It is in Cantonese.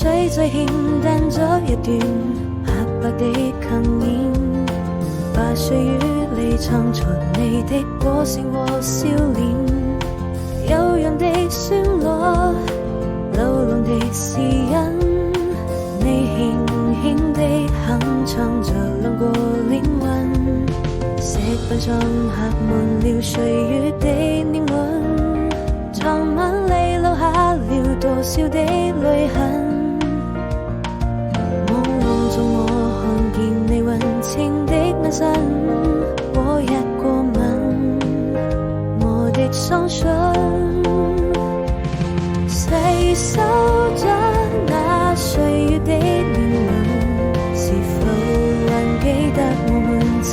水再欠淡咗一段白白的強顏，把歲月裏藏藏你的歌聲和笑臉，悠揚的旋律，流浪的詩音，你輕輕地哼唱着兩個靈魂，石板上刻滿了歲月的年輪，藏滿你留下了多少的淚痕。朦朧中我看見你溫情的眼神和一個吻，我的雙唇細數着那歲月的年輪，是否還記得我們曾